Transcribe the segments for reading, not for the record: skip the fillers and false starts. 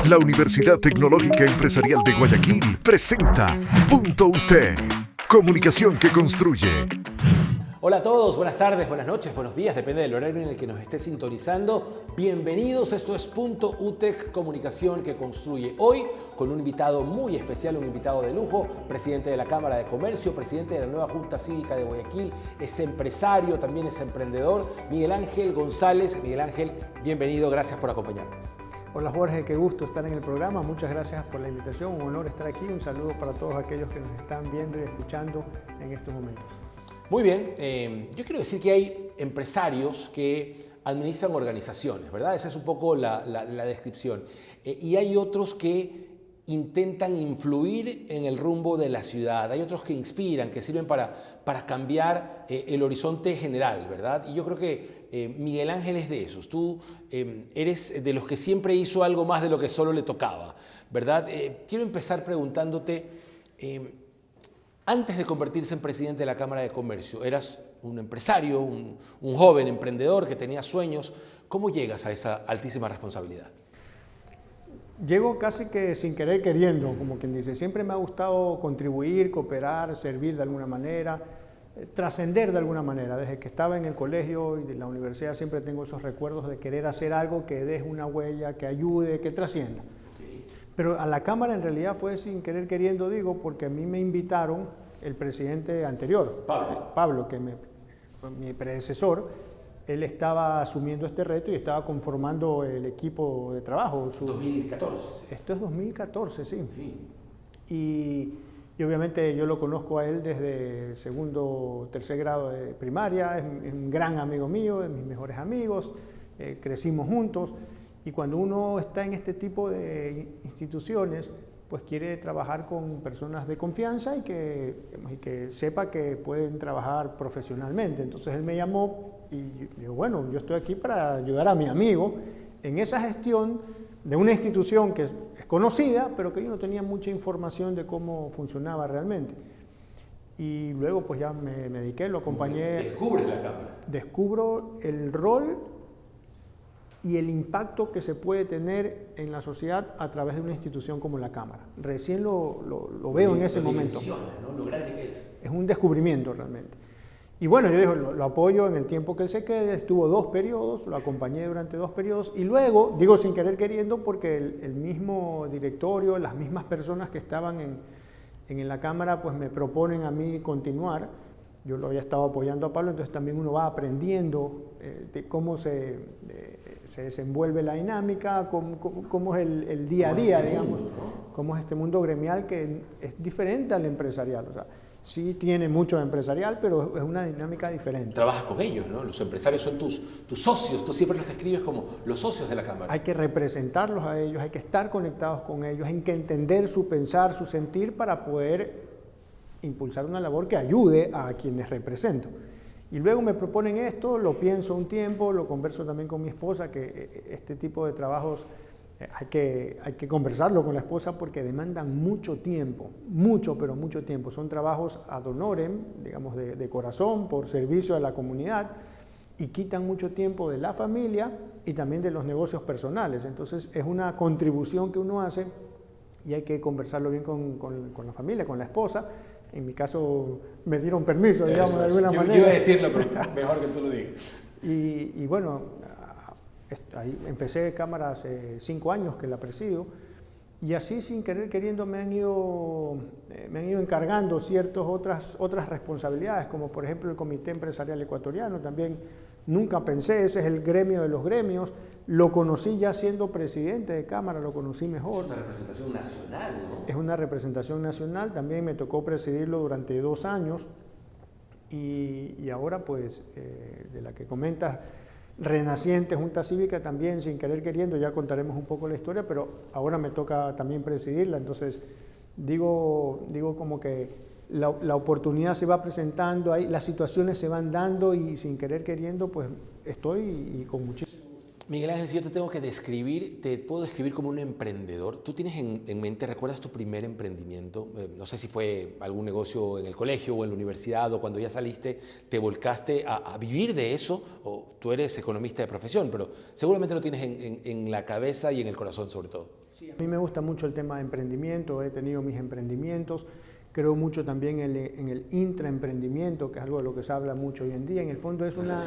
La Universidad Tecnológica Empresarial de Guayaquil presenta Punto UT. Comunicación que construye. Hola a todos, buenas tardes, buenas noches, buenos días, depende del horario en el que nos esté sintonizando. Bienvenidos, esto es Punto UTEC, comunicación que construye. Hoy con un invitado muy especial, un invitado de lujo, presidente de la Cámara de Comercio, presidente de la nueva Junta Cívica de Guayaquil, es empresario, también es emprendedor, Miguel Ángel González. Miguel Ángel, bienvenido, gracias por acompañarnos. Hola Jorge, qué gusto estar en el programa, muchas gracias por la invitación, un honor estar aquí, un saludo para todos aquellos que nos están viendo y escuchando en estos momentos. Muy bien, yo quiero decir que hay empresarios que administran organizaciones, ¿verdad? Esa es un poco la descripción. Y hay otros que intentan influir en el rumbo de la ciudad, hay otros que inspiran, que sirven para cambiar el horizonte general, ¿verdad? Y yo creo que Miguel Ángel es de esos. Tú eres de los que siempre hizo algo más de lo que solo le tocaba, ¿verdad? Quiero empezar preguntándote, antes de convertirse en presidente de la Cámara de Comercio, eras un empresario, un joven emprendedor que tenía sueños. ¿Cómo llegas a esa altísima responsabilidad? Llego casi que sin querer queriendo, como quien dice. Siempre me ha gustado contribuir, cooperar, servir de alguna manera, trascender de alguna manera. Desde que estaba en el colegio y de la universidad siempre tengo esos recuerdos de querer hacer algo que deje una huella, que ayude, que trascienda. Pero a la Cámara en realidad fue sin querer queriendo, digo, porque a mí me invitaron el presidente anterior, Pablo, que fue mi predecesor. Él estaba asumiendo este reto y estaba conformando el equipo de trabajo. 2014. Esto es 2014, sí. Y obviamente yo lo conozco a él desde segundo, tercer grado de primaria, es un gran amigo mío, de mis mejores amigos, crecimos juntos. Y cuando uno está en este tipo de instituciones, pues quiere trabajar con personas de confianza y que sepa que pueden trabajar profesionalmente. Entonces él me llamó y digo, bueno, yo estoy aquí para ayudar a mi amigo en esa gestión de una institución que es conocida, pero que yo no tenía mucha información de cómo funcionaba realmente. Y luego pues ya me dediqué, lo acompañé. ¿Descubres la Cámara? Descubro el rol y el impacto que se puede tener en la sociedad a través de una institución como la Cámara. Recién lo veo en ese momento. ¿No? Lo grande que es. Es un descubrimiento realmente. Y bueno, yo digo, lo apoyo en el tiempo que él se quede, estuvo 2 periodos, lo acompañé durante 2 periodos y luego, digo sin querer queriendo, porque el mismo directorio, las mismas personas que estaban en la Cámara, pues me proponen a mí continuar. Yo lo había estado apoyando a Pablo, entonces también uno va aprendiendo de cómo se desenvuelve la dinámica, cómo es el día a día, digamos, cómo es este mundo gremial que es diferente al empresarial. O sea, sí tiene mucho empresarial, pero es una dinámica diferente. Trabajas con ellos, ¿no? Los empresarios son tus socios, tú siempre los describes como los socios de la Cámara. Hay que representarlos a ellos, hay que estar conectados con ellos, hay que entender su pensar, su sentir para poder impulsar una labor que ayude a quienes represento. Y luego me proponen esto, lo pienso un tiempo, lo converso también con mi esposa, que este tipo de trabajos hay que conversarlo con la esposa porque demandan mucho tiempo, pero mucho tiempo. Son trabajos ad honorem, digamos de corazón, por servicio a la comunidad y quitan mucho tiempo de la familia y también de los negocios personales. Entonces es una contribución que uno hace y hay que conversarlo bien con la familia, con la esposa. En mi caso me dieron permiso, digamos, de alguna manera. Yo iba a decirlo, pero mejor que tú lo digas. Y bueno, ahí empecé Cámara hace 5 años que la presido y así sin querer queriendo me han ido encargando otras responsabilidades, como por ejemplo el Comité Empresarial Ecuatoriano. También nunca pensé, ese es el gremio de los gremios, lo conocí ya siendo presidente de Cámara, lo conocí mejor. Es una representación nacional, ¿no? Es una representación nacional, también me tocó presidirlo durante 2 años y ahora pues de la que comentas, renaciente Junta Cívica también sin querer queriendo, ya contaremos un poco la historia, pero ahora me toca también presidirla, entonces digo como que la oportunidad se va presentando, ahí las situaciones se van dando y sin querer queriendo pues estoy y con muchísimo. Miguel Ángel, si yo te tengo que describir, te puedo describir como un emprendedor. ¿Tú tienes en mente, recuerdas tu primer emprendimiento? No sé si fue algún negocio en el colegio o en la universidad, o cuando ya saliste te volcaste a vivir de eso, o tú eres economista de profesión, pero seguramente lo tienes en la cabeza y en el corazón sobre todo. Sí, a mí me gusta mucho el tema de emprendimiento, he tenido mis emprendimientos, creo mucho también en el intraemprendimiento, que es algo de lo que se habla mucho hoy en día. En el fondo es una...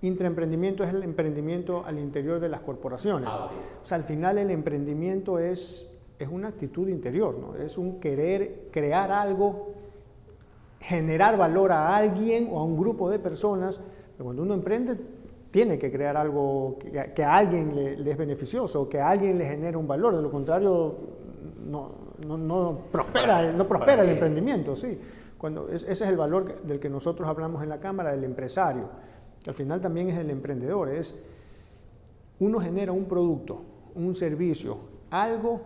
Intraemprendimiento es el emprendimiento al interior de las corporaciones. O sea, al final el emprendimiento es una actitud interior, ¿no? Es un querer crear algo, generar valor a alguien o a un grupo de personas. Pero cuando uno emprende, tiene que crear algo que a alguien le es beneficioso, que a alguien le genere un valor. De lo contrario, no prospera el emprendimiento. Sí. Ese es el valor del que nosotros hablamos en la Cámara, del empresario, que al final también es el emprendedor. Uno genera un producto, un servicio, algo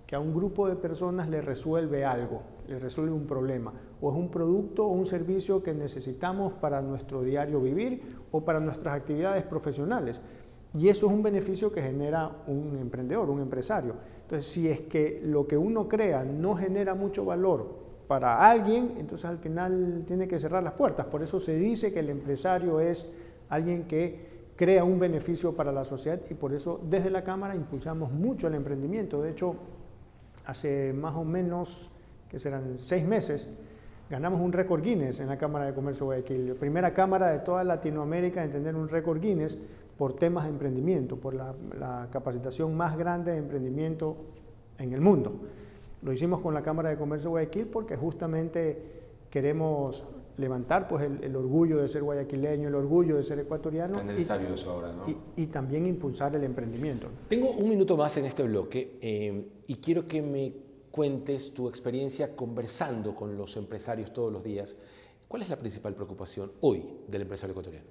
que a un grupo de personas le resuelve algo, le resuelve un problema, o es un producto o un servicio que necesitamos para nuestro diario vivir o para nuestras actividades profesionales. Y eso es un beneficio que genera un emprendedor, un empresario. Entonces, si es que lo que uno crea no genera mucho valor para alguien, entonces al final tiene que cerrar las puertas. Por eso se dice que el empresario es alguien que crea un beneficio para la sociedad, y por eso desde la Cámara impulsamos mucho el emprendimiento. De hecho, hace más o menos, que serán 6 meses, ganamos un récord Guinness en la Cámara de Comercio de Guayaquil. La primera cámara de toda Latinoamérica en tener un récord Guinness por temas de emprendimiento, por la capacitación más grande de emprendimiento en el mundo. Lo hicimos con la Cámara de Comercio de Guayaquil porque justamente queremos levantar pues, el orgullo de ser guayaquileño, el orgullo de ser ecuatoriano. Es necesario eso ahora, ¿no? Y también impulsar el emprendimiento. Tengo un minuto más en este bloque y quiero que me cuentes tu experiencia conversando con los empresarios todos los días. ¿Cuál es la principal preocupación hoy del empresario ecuatoriano?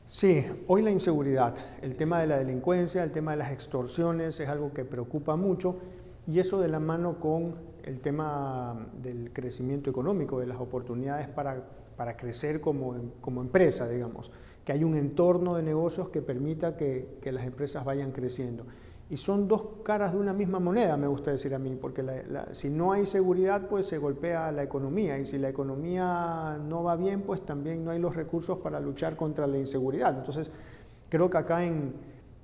Sí, hoy la inseguridad, el tema de la delincuencia, el tema de las extorsiones es algo que preocupa mucho, y eso de la mano con el tema del crecimiento económico, de las oportunidades para crecer como empresa, digamos, que hay un entorno de negocios que permita que las empresas vayan creciendo. Y son dos caras de una misma moneda, me gusta decir a mí, porque si no hay seguridad, pues se golpea la economía, y si la economía no va bien, pues también no hay los recursos para luchar contra la inseguridad. Entonces, creo que acá en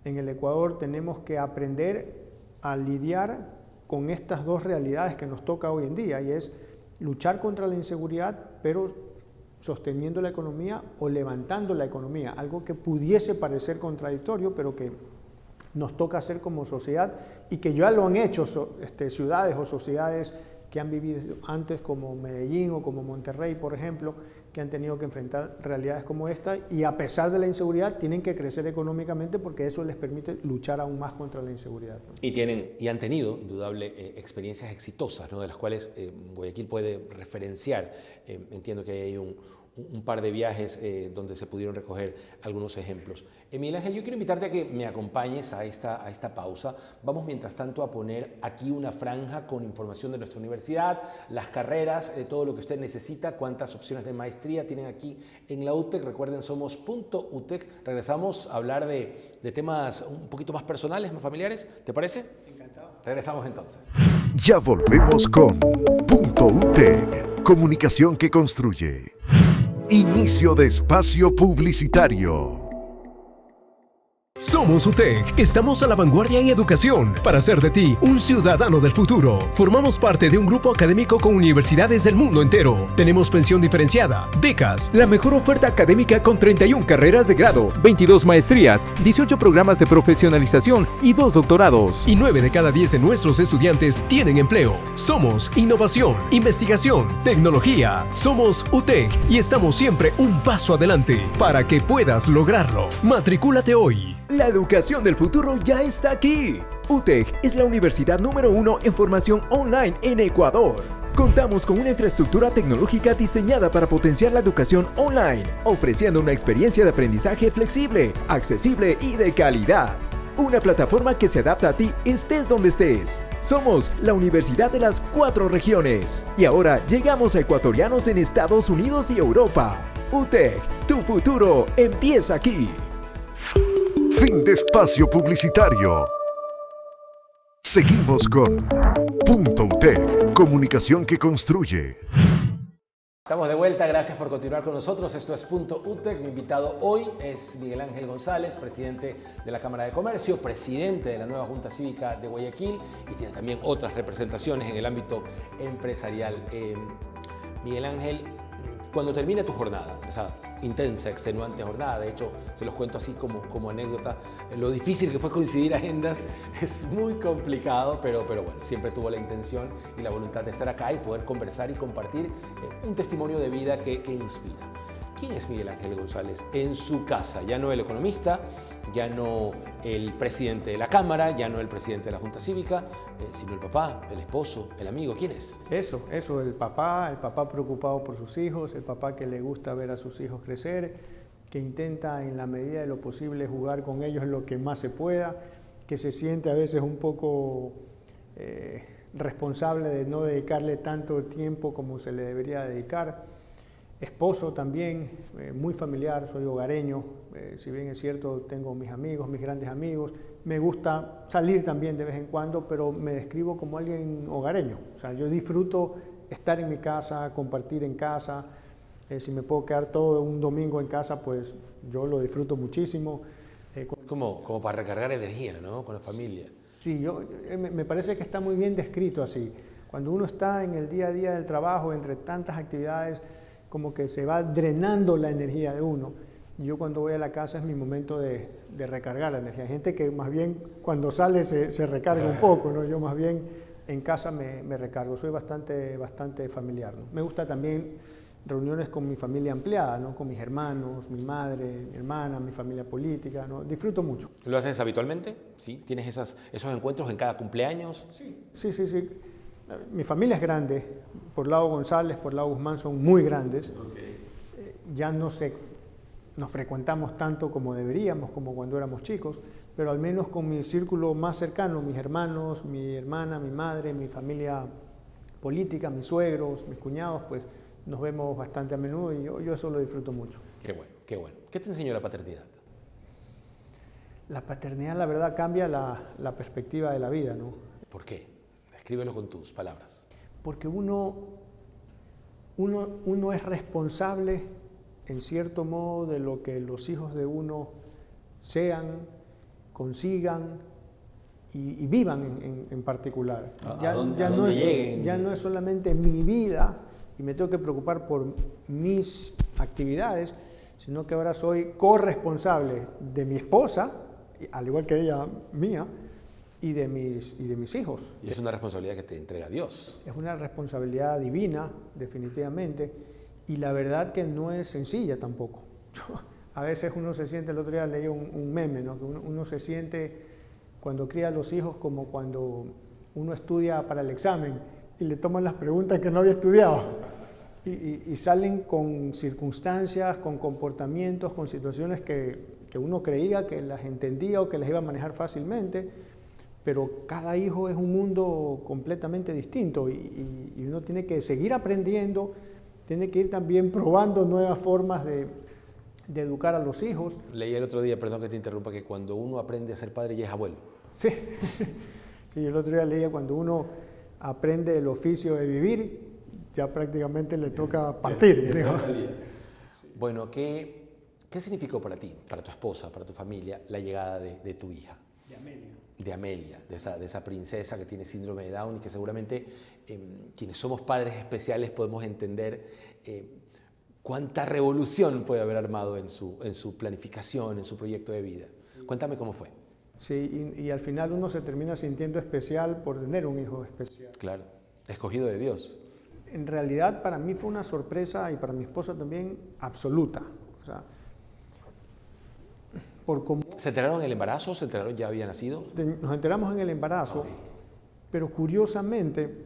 el Ecuador tenemos que aprender a lidiar con estas dos realidades que nos toca hoy en día, y es luchar contra la inseguridad, pero sosteniendo la economía o levantando la economía, algo que pudiese parecer contradictorio, pero que nos toca hacer como sociedad, y que ya lo han hecho ciudades o sociedades que han vivido antes, como Medellín o como Monterrey, por ejemplo, que han tenido que enfrentar realidades como esta, y a pesar de la inseguridad tienen que crecer económicamente porque eso les permite luchar aún más contra la inseguridad, ¿no? Y han tenido, indudable, experiencias exitosas, ¿no? De las cuales Guayaquil puede referenciar. Entiendo que hay un par de viajes donde se pudieron recoger algunos ejemplos. Miguel Ángel, yo quiero invitarte a que me acompañes a esta pausa. Vamos mientras tanto a poner aquí una franja con información de nuestra universidad, las carreras, todo lo que usted necesita, cuántas opciones de maestría tienen aquí en la UTEC. Recuerden, somos .utec. Regresamos a hablar de temas un poquito más personales, más familiares. ¿Te parece? Encantado. Regresamos entonces. Ya volvemos con .utec. Comunicación que construye. Inicio de espacio publicitario. Somos UTEC, estamos a la vanguardia en educación para hacer de ti un ciudadano del futuro. Formamos parte de un grupo académico con universidades del mundo entero. Tenemos pensión diferenciada, becas, la mejor oferta académica con 31 carreras de grado, 22 maestrías, 18 programas de profesionalización y 2 doctorados. Y 9 de cada 10 de nuestros estudiantes tienen empleo. Somos innovación, investigación, tecnología. Somos UTEC y estamos siempre un paso adelante para que puedas lograrlo. Matricúlate hoy. La educación del futuro ya está aquí. UTEC es la universidad número 1 en formación online en Ecuador. Contamos con una infraestructura tecnológica diseñada para potenciar la educación online, ofreciendo una experiencia de aprendizaje flexible, accesible y de calidad. Una plataforma que se adapta a ti estés donde estés. Somos la Universidad de las 4 regiones. Y ahora llegamos a ecuatorianos en Estados Unidos y Europa. UTEC, tu futuro empieza aquí. Fin de espacio publicitario. Seguimos con Punto UTEC, comunicación que construye. Estamos de vuelta, gracias por continuar con nosotros. Esto es Punto UTEC. Mi invitado hoy es Miguel Ángel González, presidente de la Cámara de Comercio, presidente de la nueva Junta Cívica de Guayaquil y tiene también otras representaciones en el ámbito empresarial. Miguel Ángel, cuando termine tu jornada, esa intensa, extenuante jornada, de hecho, se los cuento así como anécdota, lo difícil que fue coincidir agendas es muy complicado, pero bueno, siempre tuvo la intención y la voluntad de estar acá y poder conversar y compartir un testimonio de vida que inspira. ¿Quién es Miguel Ángel González en su casa? Ya no el economista, ya no el presidente de la Cámara, ya no el presidente de la Junta Cívica, sino el papá, el esposo, el amigo. ¿Quién es? Eso, el papá preocupado por sus hijos, el papá que le gusta ver a sus hijos crecer, que intenta en la medida de lo posible jugar con ellos lo que más se pueda, que se siente a veces un poco responsable de no dedicarle tanto tiempo como se le debería dedicar. Esposo también, muy familiar, soy hogareño, si bien es cierto tengo mis amigos, mis grandes amigos, me gusta salir también de vez en cuando, pero me describo como alguien hogareño, o sea, yo disfruto estar en mi casa, compartir en casa, si me puedo quedar todo un domingo en casa, pues yo lo disfruto muchísimo. Como para recargar energía, ¿no? Con la familia. Sí, me parece que está muy bien descrito así, cuando uno está en el día a día del trabajo, entre tantas actividades, como que se va drenando la energía de uno. Yo cuando voy a la casa es mi momento de recargar la energía. Hay gente que más bien cuando sale se recarga un poco, ¿no? Yo más bien en casa me recargo. Soy bastante familiar, ¿no? Me gusta también reuniones con mi familia ampliada, ¿no? Con mis hermanos, mi madre, mi hermana, mi familia política, ¿no? Disfruto mucho. ¿Lo haces habitualmente? ¿Sí? ¿Tienes esos encuentros en cada cumpleaños? Sí. Mi familia es grande, por lado González, por lado Guzmán son muy grandes. Okay. Ya no nos frecuentamos tanto como deberíamos, como cuando éramos chicos, pero al menos con mi círculo más cercano, mis hermanos, mi hermana, mi madre, mi familia política, mis suegros, mis cuñados, pues nos vemos bastante a menudo y yo eso lo disfruto mucho. Qué bueno. ¿Qué te enseñó la paternidad? La paternidad, la verdad, cambia la perspectiva de la vida, ¿no? ¿Por qué? Escríbelo con tus palabras. Porque uno es responsable, en cierto modo, de lo que los hijos de uno sean, consigan y vivan en particular. Ya no es solamente mi vida y me tengo que preocupar por mis actividades, sino que ahora soy corresponsable de mi esposa, al igual que ella mía, y de mis hijos. Y es una responsabilidad que te entrega Dios. Es una responsabilidad divina, definitivamente, y la verdad que no es sencilla tampoco. A veces uno se siente, el otro día leí un meme, ¿no? Que uno se siente cuando cría a los hijos como cuando uno estudia para el examen y le toman las preguntas que no había estudiado. Y salen con circunstancias, con comportamientos, con situaciones que uno creía que las entendía o que las iba a manejar fácilmente, pero cada hijo es un mundo completamente distinto y uno tiene que seguir aprendiendo, tiene que ir también probando nuevas formas de educar a los hijos. Leí el otro día, perdón que te interrumpa, que cuando uno aprende a ser padre ya es abuelo. Sí, el otro día leía cuando uno aprende el oficio de vivir, ya prácticamente le toca partir. Bueno, ¿qué significó para ti, para tu esposa, para tu familia, la llegada de tu hija? De Amelia, de esa princesa que tiene síndrome de Down y que seguramente quienes somos padres especiales podemos entender cuánta revolución puede haber armado en su planificación, en su proyecto de vida. Cuéntame cómo fue. Sí, y al final uno se termina sintiendo especial por tener un hijo especial. Claro, escogido de Dios. En realidad para mí fue una sorpresa y para mi esposa también absoluta. O sea, ¿Se enteraron en el embarazo? ¿Se enteraron ya había nacido? Nos enteramos en el embarazo, pero curiosamente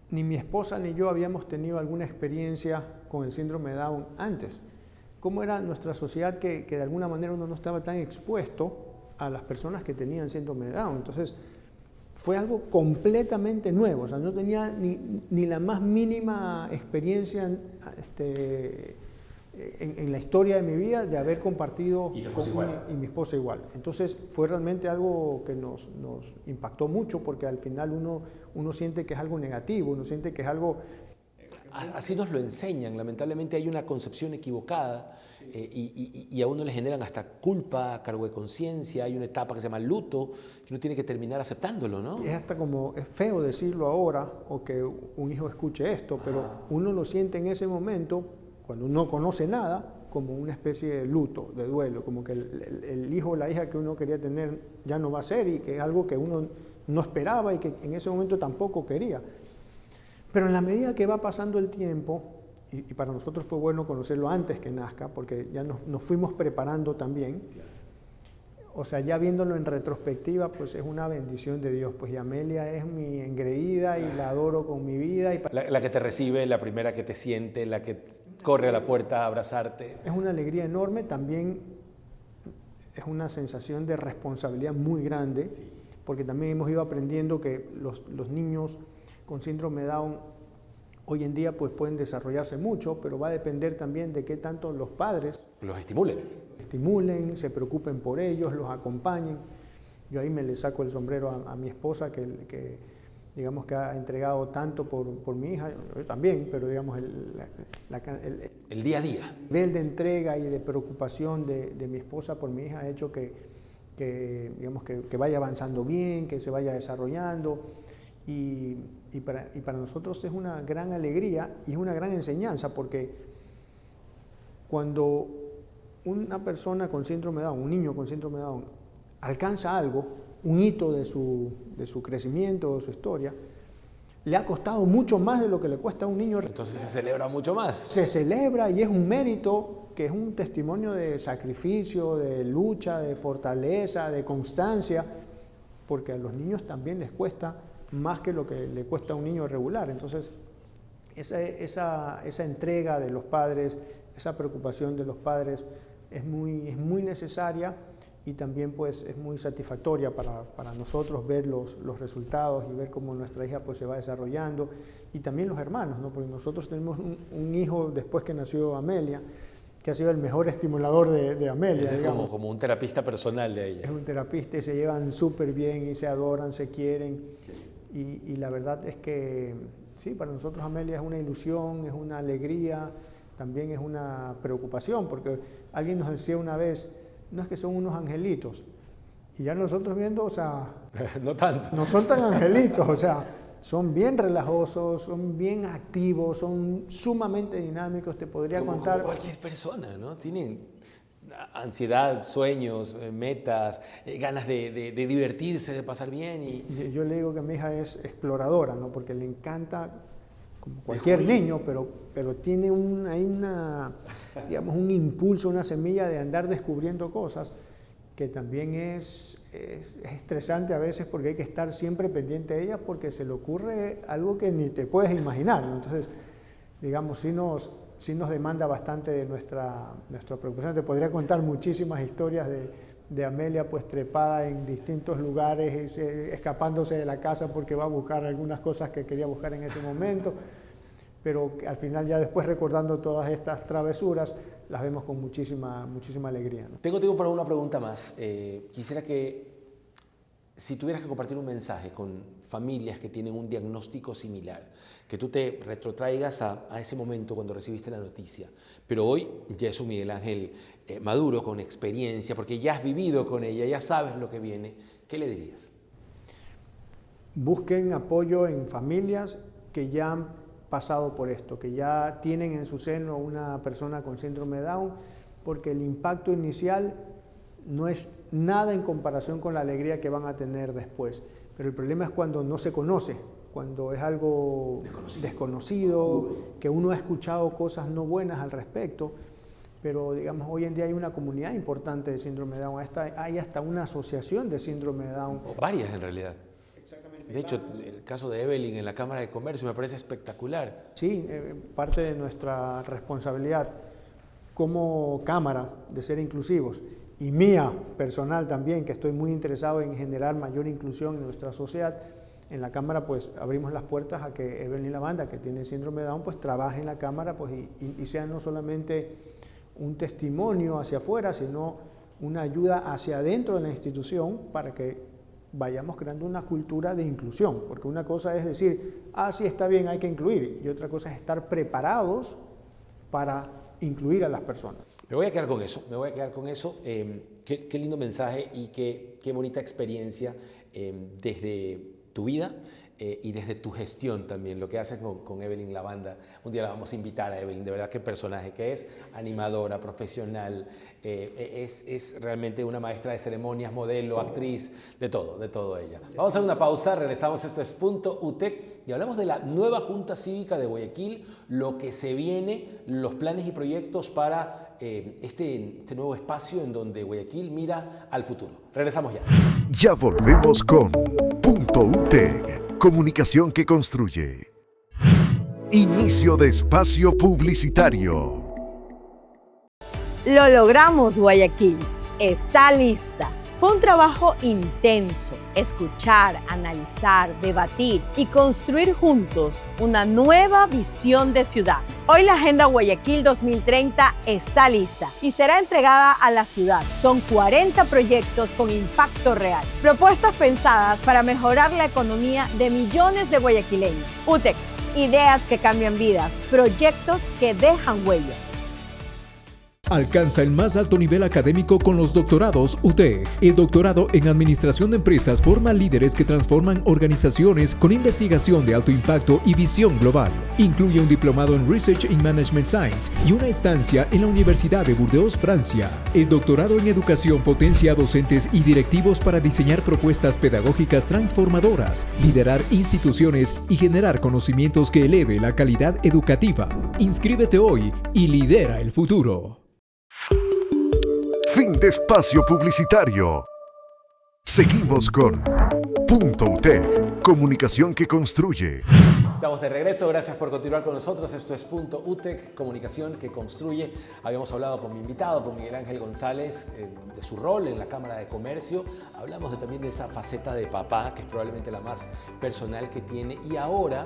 ni mi esposa ni yo habíamos tenido alguna experiencia con el síndrome de Down antes. ¿Cómo era nuestra sociedad que de alguna manera uno no estaba tan expuesto a las personas que tenían síndrome de Down? Entonces fue algo completamente nuevo, o sea, no tenía ni la más mínima experiencia en la historia de mi vida de haber compartido y mi esposa igual. Entonces fue realmente algo que nos impactó mucho porque al final uno siente que es algo negativo, uno siente que es algo... Así nos lo enseñan, lamentablemente hay una concepción equivocada y a uno le generan hasta culpa, cargo de conciencia, hay una etapa que se llama luto, que uno tiene que terminar aceptándolo, ¿no? Es hasta como, es feo decirlo ahora o que un hijo escuche esto, pero uno lo siente en ese momento, cuando uno no conoce nada, como una especie de luto, de duelo, como que el hijo o la hija que uno quería tener ya no va a ser y que es algo que uno no esperaba y que en ese momento tampoco quería. Pero en la medida que va pasando el tiempo, y para nosotros fue bueno conocerlo antes que nazca, porque ya nos fuimos preparando también, o sea, ya viéndolo en retrospectiva, pues es una bendición de Dios, pues y Amelia es mi engreída y la adoro con mi vida. La que te recibe, la primera que te siente, la que corre a la puerta a abrazarte. Es una alegría enorme, también es una sensación de responsabilidad muy grande, porque también hemos ido aprendiendo que los niños con síndrome de Down hoy en día pues pueden desarrollarse mucho, pero va a depender también de qué tanto los padres los estimulen, se preocupen por ellos, los acompañen. Yo ahí me le saco el sombrero a mi esposa que digamos que ha entregado tanto por mi hija, yo también, pero digamos el día a día. El nivel de entrega y de preocupación de mi esposa por mi hija ha hecho digamos que vaya avanzando bien, que se vaya desarrollando. Y para nosotros es una gran alegría y es una gran enseñanza porque cuando una persona con síndrome de Down, un niño con síndrome de Down, alcanza algo, un hito de su crecimiento, de su historia, le ha costado mucho más de lo que le cuesta a un niño. Entonces se celebra mucho más. Se celebra y es un mérito que es un testimonio de sacrificio, de lucha, de fortaleza, de constancia, porque a los niños también les cuesta más que lo que le cuesta a un niño regular. Entonces, esa entrega de los padres, esa preocupación de los padres es muy necesaria y también pues es muy satisfactoria para nosotros ver los resultados y ver cómo nuestra hija pues se va desarrollando y también los hermanos, ¿no? Porque nosotros tenemos un hijo después que nació Amelia, que ha sido el mejor estimulador de Amelia. Es como un terapista personal de ella. Es un terapista y se llevan súper bien y se adoran, se quieren. Y la verdad es que sí, para nosotros Amelia es una ilusión, es una alegría, también es una preocupación, porque alguien nos decía una vez, no es que son unos angelitos, y ya nosotros viendo, o sea, no tanto. No son tan angelitos, o sea, son bien relajosos, son bien activos, son sumamente dinámicos, te podría contar. Como cualquier persona, ¿no? Tienen ansiedad, sueños, metas, ganas de divertirse, de pasar bien. Y yo le digo que mi hija es exploradora, ¿no? Porque le encanta, como cualquier niño, pero tiene digamos, un impulso, una semilla de andar descubriendo cosas que también es estresante a veces porque hay que estar siempre pendiente de ella porque se le ocurre algo que ni te puedes imaginar, ¿no? Entonces, digamos, sí nos demanda bastante de nuestra preocupación. Te podría contar muchísimas historias de Amelia pues trepada en distintos lugares, escapándose de la casa porque va a buscar algunas cosas que quería buscar en ese momento, pero al final ya después recordando todas estas travesuras las vemos con muchísima alegría, ¿no? Tengo tiempo para una pregunta más. Quisiera que si tuvieras que compartir un mensaje con familias que tienen un diagnóstico similar, que tú te retrotraigas a ese momento cuando recibiste la noticia, pero hoy ya es un Miguel Ángel maduro, con experiencia, porque ya has vivido con ella, ya sabes lo que viene, ¿qué le dirías? Busquen apoyo en familias que ya han pasado por esto, que ya tienen en su seno una persona con síndrome de Down, porque el impacto inicial no es nada en comparación con la alegría que van a tener después. Pero el problema es cuando no se conoce, cuando es algo desconocido, que uno ha escuchado cosas no buenas al respecto, pero digamos hoy en día hay una comunidad importante de síndrome de Down, hay hasta una asociación de síndrome de Down. Varias en realidad. De hecho, el caso de Evelyn en la Cámara de Comercio me parece espectacular. Sí, parte de nuestra responsabilidad como Cámara de ser inclusivos y mía personal también, que estoy muy interesado en generar mayor inclusión en nuestra sociedad. En la Cámara pues abrimos las puertas a que Evelyn Lavanda, que tiene síndrome de Down, pues trabaje en la Cámara pues, y sea no solamente un testimonio hacia afuera, sino una ayuda hacia adentro de la institución para que vayamos creando una cultura de inclusión, porque una cosa es decir, sí está bien, hay que incluir, y otra cosa es estar preparados para incluir a las personas. Me voy a quedar con eso, qué lindo mensaje y qué bonita experiencia desde tu vida y desde tu gestión también, lo que haces con Evelyn Lavanda. Un día la vamos a invitar a Evelyn, de verdad qué personaje que es, animadora, profesional, es realmente una maestra de ceremonias, modelo, actriz, de todo ella. Vamos a hacer una pausa, regresamos, esto es Punto UTEC y hablamos de la nueva Junta Cívica de Guayaquil, lo que se viene, los planes y proyectos para este nuevo espacio en donde Guayaquil mira al futuro. Regresamos ya. Ya volvemos con Punto UTEC. Comunicación que construye. Inicio de espacio publicitario. Lo logramos, Guayaquil. Está lista. Fue un trabajo intenso, escuchar, analizar, debatir y construir juntos una nueva visión de ciudad. Hoy la Agenda Guayaquil 2030 está lista y será entregada a la ciudad. Son 40 proyectos con impacto real, propuestas pensadas para mejorar la economía de millones de guayaquileños. UTEC, ideas que cambian vidas, proyectos que dejan huella. Alcanza el más alto nivel académico con los doctorados UTEC. El doctorado en Administración de Empresas forma líderes que transforman organizaciones con investigación de alto impacto y visión global. Incluye un diplomado en Research in Management Science y una estancia en la Universidad de Burdeos, Francia. El doctorado en Educación potencia a docentes y directivos para diseñar propuestas pedagógicas transformadoras, liderar instituciones y generar conocimientos que eleve la calidad educativa. Inscríbete hoy y lidera el futuro. Fin de espacio publicitario. Seguimos con Punto UTEC. Comunicación que construye. Estamos de regreso, gracias por continuar con nosotros. Esto es Punto UTEC, comunicación que construye. Habíamos hablado con mi invitado, con Miguel Ángel González, de su rol en la Cámara de Comercio. Hablamos también de esa faceta de papá, que es probablemente la más personal que tiene. Y ahora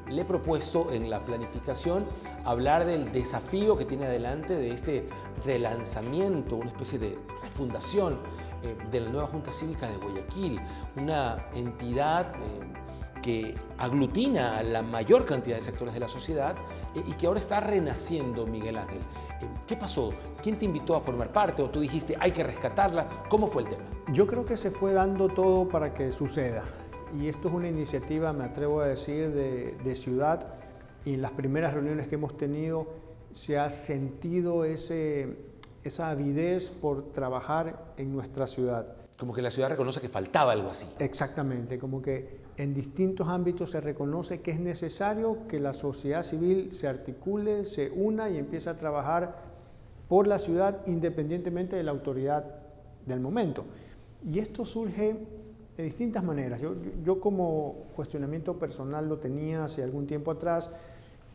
le he propuesto en la planificación hablar del desafío que tiene adelante de este relanzamiento, una especie de refundación de la nueva Junta Cívica de Guayaquil, una entidad que aglutina a la mayor cantidad de sectores de la sociedad y que ahora está renaciendo, Miguel Ángel. ¿Qué pasó? ¿Quién te invitó a formar parte? ¿O tú dijiste, hay que rescatarla? ¿Cómo fue el tema? Yo creo que se fue dando todo para que suceda. Y esto es una iniciativa, me atrevo a decir, de ciudad. Y en las primeras reuniones que hemos tenido se ha sentido esa avidez por trabajar en nuestra ciudad. Como que la ciudad reconoce que faltaba algo así. Exactamente, como que en distintos ámbitos se reconoce que es necesario que la sociedad civil se articule, se una y empiece a trabajar por la ciudad independientemente de la autoridad del momento. Y esto surge de distintas maneras. Yo como cuestionamiento personal lo tenía hace algún tiempo atrás,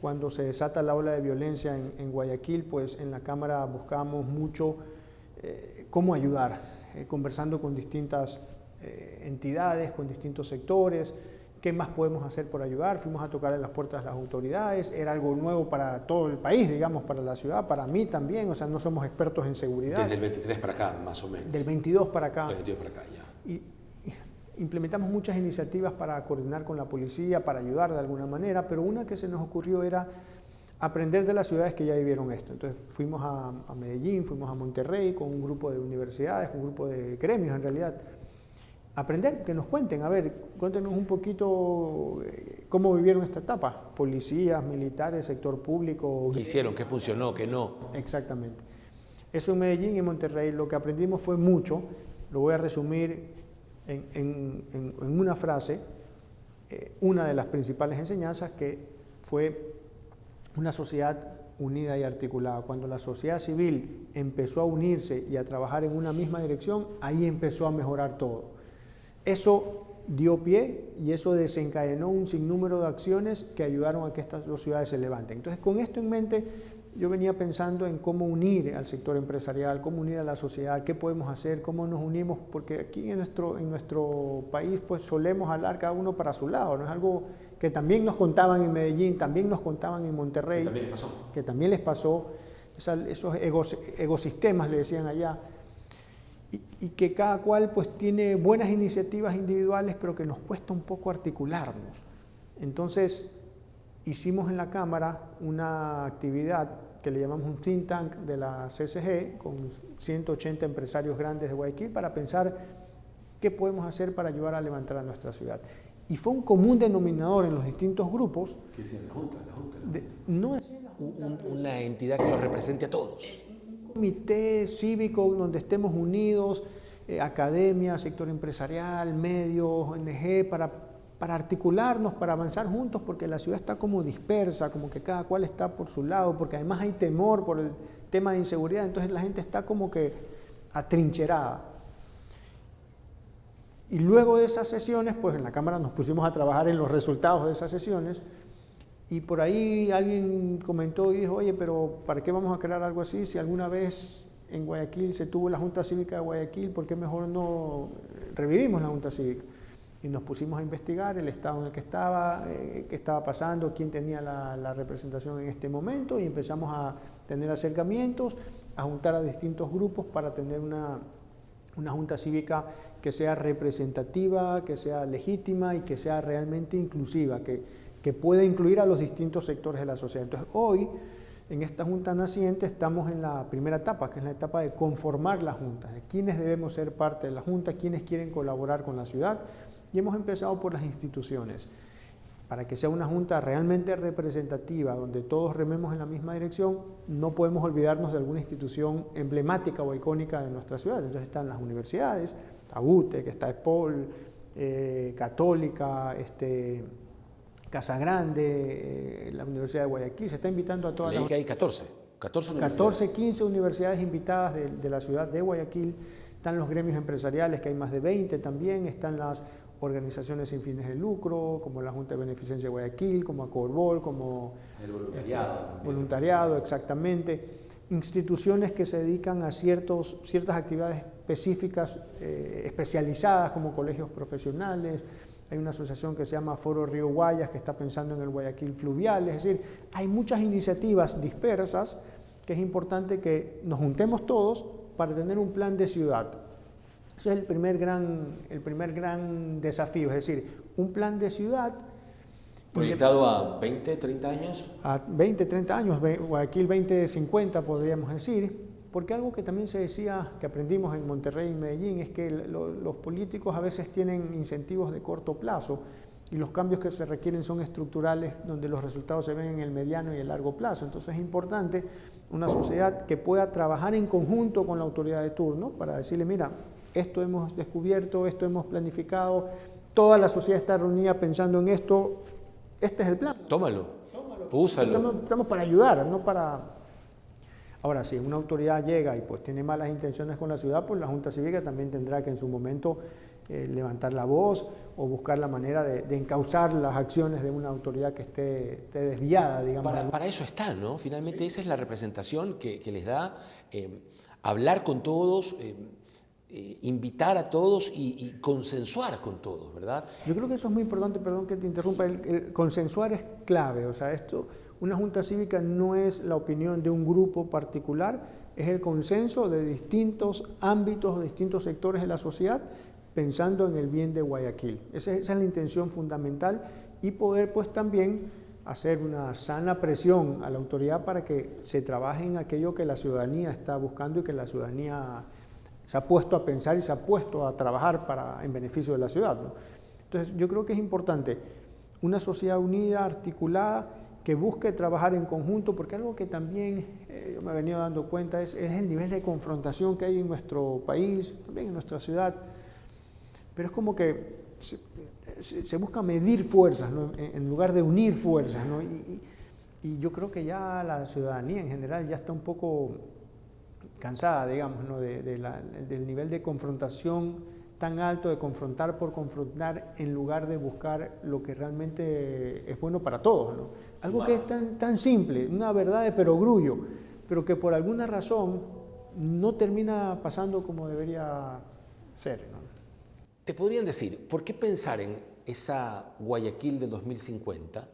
cuando se desata la ola de violencia en Guayaquil, pues en la Cámara buscábamos mucho cómo ayudar, conversando con distintas entidades, con distintos sectores, qué más podemos hacer por ayudar. Fuimos a tocar en las puertas de las autoridades, era algo nuevo para todo el país, digamos, para la ciudad, para mí también, o sea, no somos expertos en seguridad. Desde el 23 para acá, más o menos. Del 22 para acá. Del 22 para acá, ya. Y implementamos muchas iniciativas para coordinar con la policía, para ayudar de alguna manera, pero una que se nos ocurrió era aprender de las ciudades que ya vivieron esto. Entonces fuimos a Medellín, fuimos a Monterrey con un grupo de universidades, un grupo de gremios en realidad. Aprender, que nos cuenten, a ver, cuéntenos un poquito cómo vivieron esta etapa. Policías, militares, sector público. ¿Qué hicieron? ¿Qué funcionó? ¿Qué no? Exactamente. Eso en Medellín y en Monterrey. Lo que aprendimos fue mucho. Lo voy a resumir en una frase. Una de las principales enseñanzas que fue una sociedad unida y articulada. Cuando la sociedad civil empezó a unirse y a trabajar en una misma dirección, ahí empezó a mejorar todo. Eso dio pie y eso desencadenó un sinnúmero de acciones que ayudaron a que estas dos ciudades se levanten. Entonces, con esto en mente, yo venía pensando en cómo unir al sector empresarial, cómo unir a la sociedad, qué podemos hacer, cómo nos unimos, porque aquí en nuestro país pues solemos hablar cada uno para su lado, ¿no? Es algo que también nos contaban en Medellín, también nos contaban en Monterrey, Que también les pasó. que también les pasó, esos ecosistemas, le decían allá, y que cada cual pues tiene buenas iniciativas individuales, pero que nos cuesta un poco articularnos. Entonces, hicimos en la Cámara una actividad que le llamamos un think tank de la CCG, con 180 empresarios grandes de Guayaquil, para pensar qué podemos hacer para ayudar a levantar a nuestra ciudad. Y fue un común denominador en los distintos grupos. ¿Qué decían? La Junta. No es Una entidad que los represente a todos. un comité cívico donde estemos unidos, academia, sector empresarial, medios, ONG, para articularnos, para avanzar juntos, porque la ciudad está como dispersa, como que cada cual está por su lado, porque además hay temor por el tema de inseguridad, entonces la gente está como que atrincherada. Y luego de esas sesiones, pues en la Cámara nos pusimos a trabajar en los resultados de esas sesiones, y por ahí alguien comentó y dijo, oye, pero ¿para qué vamos a crear algo así si alguna vez en Guayaquil se tuvo la Junta Cívica de Guayaquil? ¿Por qué mejor no revivimos la Junta Cívica? Y nos pusimos a investigar el estado en el que estaba, qué estaba pasando, quién tenía la representación en este momento, y empezamos a tener acercamientos, a juntar a distintos grupos para tener una Junta Cívica que sea representativa, que sea legítima y que sea realmente inclusiva, que pueda incluir a los distintos sectores de la sociedad. Entonces, hoy, en esta Junta naciente, estamos en la primera etapa, que es la etapa de conformar la Junta, de quiénes debemos ser parte de la Junta, quiénes quieren colaborar con la ciudad, y hemos empezado por las instituciones. Para que sea una Junta realmente representativa, donde todos rememos en la misma dirección, no podemos olvidarnos de alguna institución emblemática o icónica de nuestra ciudad. Entonces están las universidades, está UTEC, está ESPOL, Católica, Casa Grande, la Universidad de Guayaquil. Se está invitando a todas Leí que hay 14 universidades. 15 universidades invitadas de la ciudad de Guayaquil. Están los gremios empresariales, que hay más de 20 también. Están las organizaciones sin fines de lucro, como la Junta de Beneficencia de Guayaquil, como Acorbol, como el voluntariado. Voluntariado, exactamente. Instituciones que se dedican a ciertas actividades específicas, especializadas, como colegios profesionales. Hay una asociación que se llama Foro Río Guayas, que está pensando en el Guayaquil fluvial. Es decir, hay muchas iniciativas dispersas que es importante que nos juntemos todos para tener un plan de ciudad. Ese es el primer gran desafío, es decir, un plan de ciudad ¿Proyectado a 20, 30 años? A 20, 30 años, Guayaquil 2050 podríamos decir, porque algo que también se decía, que aprendimos en Monterrey y Medellín, es que los políticos a veces tienen incentivos de corto plazo y los cambios que se requieren son estructurales, donde los resultados se ven en el mediano y el largo plazo. Entonces es importante una sociedad que pueda trabajar en conjunto con la autoridad de turno para decirle, mira, esto hemos descubierto, esto hemos planificado, toda la sociedad está reunida pensando en esto, este es el plan. Tómalo. Úsalo. Estamos para ayudar, no para... Ahora, si una autoridad llega y pues tiene malas intenciones con la ciudad, pues la Junta Cívica también tendrá que en su momento levantar la voz o buscar la manera de encauzar las acciones de una autoridad que esté desviada, digamos. Para eso está, ¿no? Finalmente esa es la representación que les da hablar con todos, invitar a todos y consensuar con todos, ¿verdad? Yo creo que eso es muy importante, perdón que te interrumpa, el consensuar es clave, o sea, una Junta Cívica no es la opinión de un grupo particular, es el consenso de distintos ámbitos, distintos sectores de la sociedad, pensando en el bien de Guayaquil. Esa es la intención fundamental, y poder pues también hacer una sana presión a la autoridad para que se trabaje en aquello que la ciudadanía está buscando y que la ciudadanía se ha puesto a pensar y se ha puesto a trabajar en beneficio de la ciudad, ¿no? Entonces yo creo que es importante una sociedad unida, articulada, que busque trabajar en conjunto, porque algo que también yo me he venido dando cuenta es el nivel de confrontación que hay en nuestro país, también en nuestra ciudad, pero es como que se busca medir fuerzas, ¿no? En lugar de unir fuerzas, ¿no? Y yo creo que ya la ciudadanía en general ya está un poco cansada, digamos, ¿no? del nivel de confrontación tan alto, de confrontar por confrontar, en lugar de buscar lo que realmente es bueno para todos, ¿no? Algo que es tan simple, una verdad de perogrullo, pero que por alguna razón no termina pasando como debería ser, ¿no? Te podrían decir, ¿por qué pensar en esa Guayaquil del 2050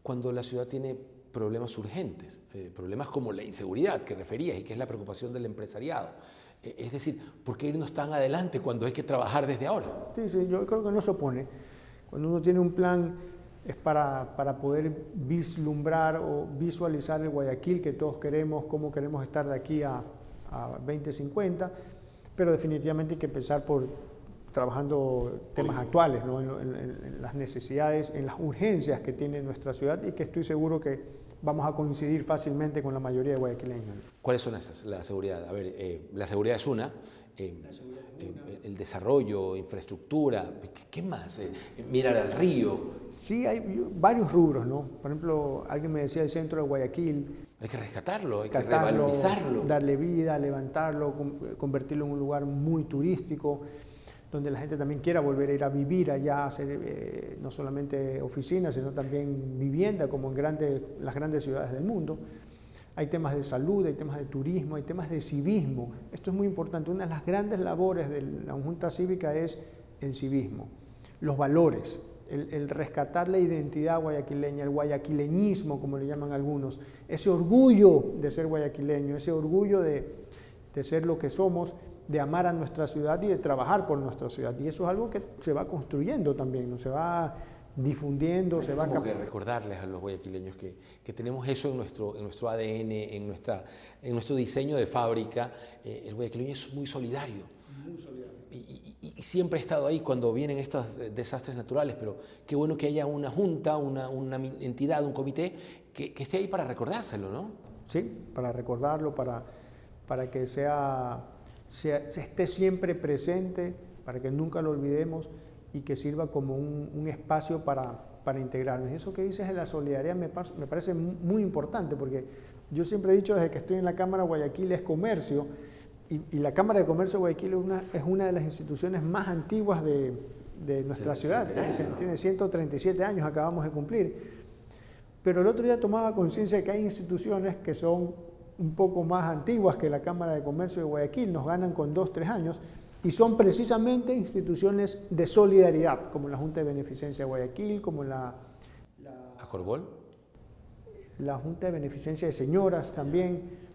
cuando la ciudad tiene problemas urgentes, problemas como la inseguridad que referías y que es la preocupación del empresariado. Es decir, ¿por qué irnos tan adelante cuando hay que trabajar desde ahora? Sí, yo creo que no se opone. Cuando uno tiene un plan es para poder vislumbrar o visualizar el Guayaquil que todos queremos, cómo queremos estar de aquí a 2050, pero definitivamente hay que empezar por trabajando temas actuales, ¿no? en las necesidades, en las urgencias que tiene nuestra ciudad y que estoy seguro que vamos a coincidir fácilmente con la mayoría de guayaquileños. ¿Cuáles son esas? La seguridad. A ver, la seguridad es una. El desarrollo, infraestructura, ¿qué más? Mirar al río. Sí, hay varios rubros, ¿no? Por ejemplo, alguien me decía el centro de Guayaquil. Hay que rescatarlo, hay que revalorizarlo. Darle vida, levantarlo, convertirlo en un lugar muy turístico, donde la gente también quiera volver a ir a vivir allá, hacer no solamente oficinas, sino también vivienda, como en las grandes ciudades del mundo. Hay temas de salud, hay temas de turismo, hay temas de civismo. Esto es muy importante. Una de las grandes labores de la Junta Cívica es el civismo, los valores, el rescatar la identidad guayaquileña, el guayaquileñismo, como le llaman algunos, ese orgullo de ser guayaquileño, ese orgullo de ser lo que somos, de amar a nuestra ciudad y de trabajar por nuestra ciudad. Y eso es algo que se va construyendo también, ¿no? Se va difundiendo, se va... Como que recordarles a los guayaquileños que tenemos eso en nuestro ADN, en nuestro diseño de fábrica. El guayaquileño es muy solidario. Muy solidario. Y siempre ha estado ahí cuando vienen estos desastres naturales, pero qué bueno que haya una junta, una entidad, un comité que esté ahí para recordárselo, ¿no? Sí, para recordarlo, para que esté siempre presente, para que nunca lo olvidemos y que sirva como un espacio para integrarnos. Y eso que dices de la solidaridad me parece muy importante, porque yo siempre he dicho desde que estoy en la Cámara Guayaquil es comercio, y la Cámara de Comercio de Guayaquil es una de las instituciones más antiguas de nuestra ciudad, tiene 137 años, acabamos de cumplir. Pero el otro día tomaba conciencia de que hay instituciones que son un poco más antiguas que la Cámara de Comercio de Guayaquil, nos ganan con 2 o 3 años, y son precisamente instituciones de solidaridad, como la Junta de Beneficencia de Guayaquil, como ¿Acorbol? La Junta de Beneficencia de Señoras también,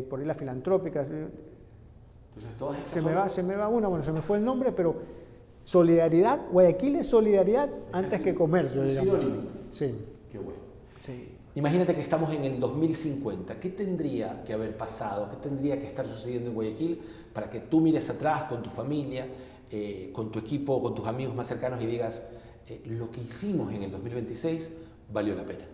por ahí la filantrópica. Entonces, todas se me va una, bueno, se me fue el nombre, pero solidaridad, Guayaquil es solidaridad antes que comercio, digamos. Sí. Qué bueno. Sí. Imagínate que estamos en el 2050. ¿Qué tendría que haber pasado? ¿Qué tendría que estar sucediendo en Guayaquil para que tú mires atrás con tu familia, con tu equipo, con tus amigos más cercanos y digas, lo que hicimos en el 2026 valió la pena?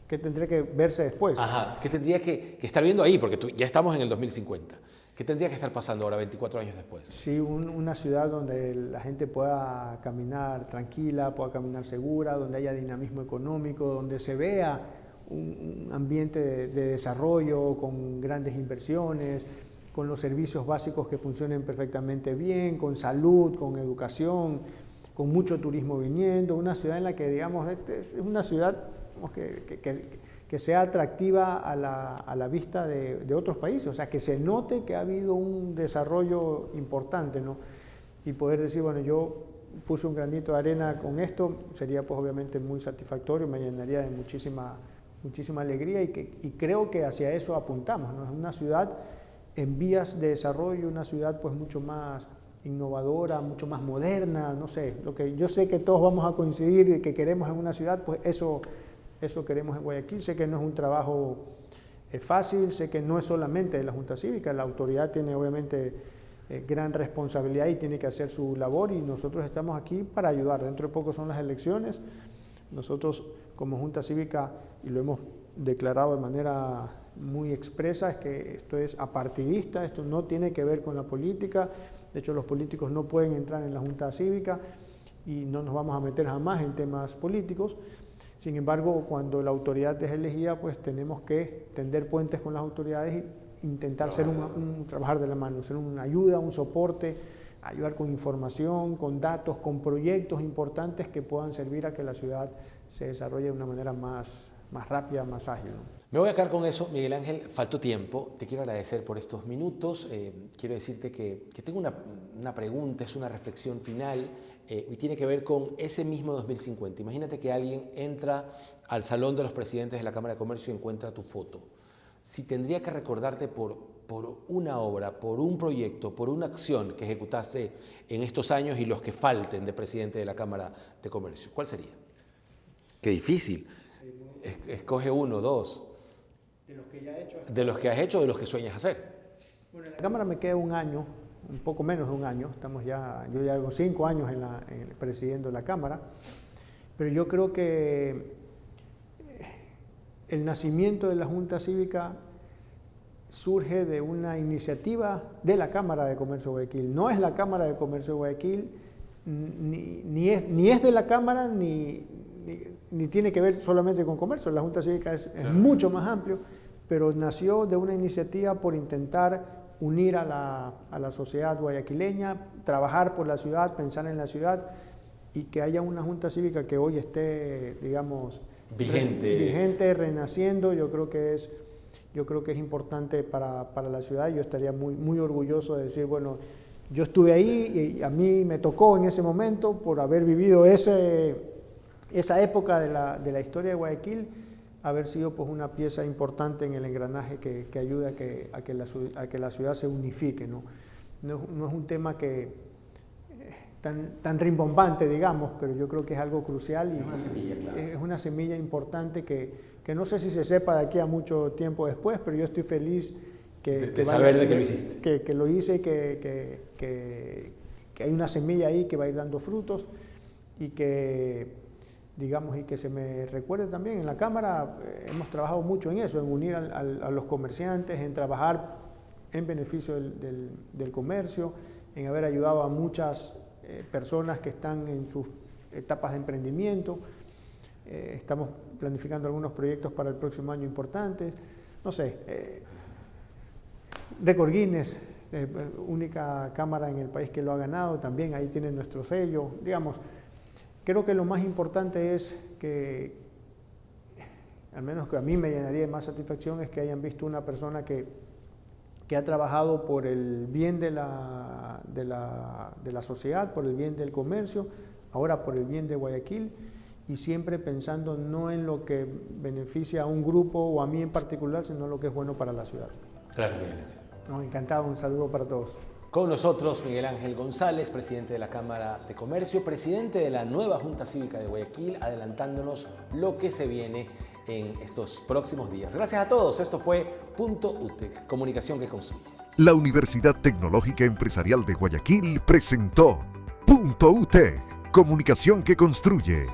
¿Qué tendría que verse después? Ajá. ¿Qué tendría que estar viendo ahí? Porque ya estamos en el 2050. ¿Qué tendría que estar pasando ahora, 24 años después? Sí, una ciudad donde la gente pueda caminar tranquila, pueda caminar segura, donde haya dinamismo económico, donde se vea un ambiente de desarrollo con grandes inversiones, con los servicios básicos que funcionen perfectamente bien, con salud, con educación, con mucho turismo viniendo, una ciudad en la que, digamos, es una ciudad que sea atractiva a la vista de otros países, o sea, que se note que ha habido un desarrollo importante, ¿no? Y poder decir, bueno, yo puse un granito de arena con esto, sería pues obviamente muy satisfactorio, me llenaría de muchísima alegría y creo que hacia eso apuntamos, ¿no? Es una ciudad en vías de desarrollo, una ciudad pues mucho más innovadora, mucho más moderna, no sé, lo que yo sé que todos vamos a coincidir y que queremos en una ciudad, pues eso queremos en Guayaquil. Sé que no es un trabajo fácil, sé que no es solamente de la Junta Cívica, la autoridad tiene obviamente gran responsabilidad y tiene que hacer su labor y nosotros estamos aquí para ayudar. Dentro de poco son las elecciones, nosotros como Junta Cívica, y lo hemos declarado de manera muy expresa, es que esto es apartidista, esto no tiene que ver con la política, de hecho los políticos no pueden entrar en la Junta Cívica y no nos vamos a meter jamás en temas políticos. Sin embargo, cuando la autoridad es elegida, pues tenemos que tender puentes con las autoridades e intentar trabajar de la mano, ser una ayuda, un soporte, ayudar con información, con datos, con proyectos importantes que puedan servir a que la ciudad se desarrolle de una manera más rápida, más ágil, ¿no? Me voy a quedar con eso, Miguel Ángel, faltó tiempo, te quiero agradecer por estos minutos, quiero decirte que tengo una pregunta, es una reflexión final, y tiene que ver con ese mismo 2050. Imagínate que alguien entra al Salón de los Presidentes de la Cámara de Comercio y encuentra tu foto. Si tendría que recordarte por una obra, por un proyecto, por una acción que ejecutaste en estos años y los que falten de presidente de la Cámara de Comercio, ¿cuál sería? Qué difícil. Escoge uno, dos. De los que ya he hecho. De los que has hecho o de los que sueñas hacer. Bueno, en la Cámara me queda un año, un poco menos de un año. Yo ya llevo 5 años presidiendo la Cámara, pero yo creo que el nacimiento de la Junta Cívica surge de una iniciativa de la Cámara de Comercio de Guayaquil. No es la Cámara de Comercio de Guayaquil, ni es de la Cámara, ni tiene que ver solamente con comercio. La Junta Cívica es mucho más amplio, pero nació de una iniciativa por intentar unir a la sociedad guayaquileña, trabajar por la ciudad, pensar en la ciudad, y que haya una Junta Cívica que hoy esté, digamos, vigente, renaciendo. Yo creo que es importante para la ciudad. Yo estaría muy orgulloso de decir, bueno, yo estuve ahí y a mí me tocó en ese momento, por haber vivido esa época de la historia de Guayaquil, haber sido pues una pieza importante en el engranaje que ayude a que la ciudad se unifique, ¿no? No es un tema tan rimbombante, digamos, pero yo creo que es algo crucial y es una semilla, claro. Es una semilla importante que no sé si se sepa de aquí a mucho tiempo después, pero yo estoy feliz de saber de que lo hiciste. Que lo hice y que hay una semilla ahí que va a ir dando frutos y que, digamos, y que se me recuerde también. En la Cámara hemos trabajado mucho en eso, en unir a los comerciantes, en trabajar en beneficio del comercio, en haber ayudado a muchas personas que están en sus etapas de emprendimiento. Estamos planificando algunos proyectos para el próximo año importantes. No sé, Récord Guinness, única cámara en el país que lo ha ganado, también ahí tienen nuestro sello. Digamos, creo que lo más importante es que, al menos que a mí me llenaría de más satisfacción, es que hayan visto una persona que ha trabajado por el bien de la sociedad, por el bien del comercio, ahora por el bien de Guayaquil, y siempre pensando no en lo que beneficia a un grupo o a mí en particular, sino lo que es bueno para la ciudad. Claro, Miguel. No, encantado, un saludo para todos. Con nosotros Miguel Ángel González, presidente de la Cámara de Comercio, presidente de la nueva Junta Cívica de Guayaquil, adelantándonos lo que se viene en estos próximos días. Gracias a todos. Esto fue Punto UTEC, comunicación que construye. La Universidad Tecnológica Empresarial de Guayaquil presentó Punto UTEC, comunicación que construye.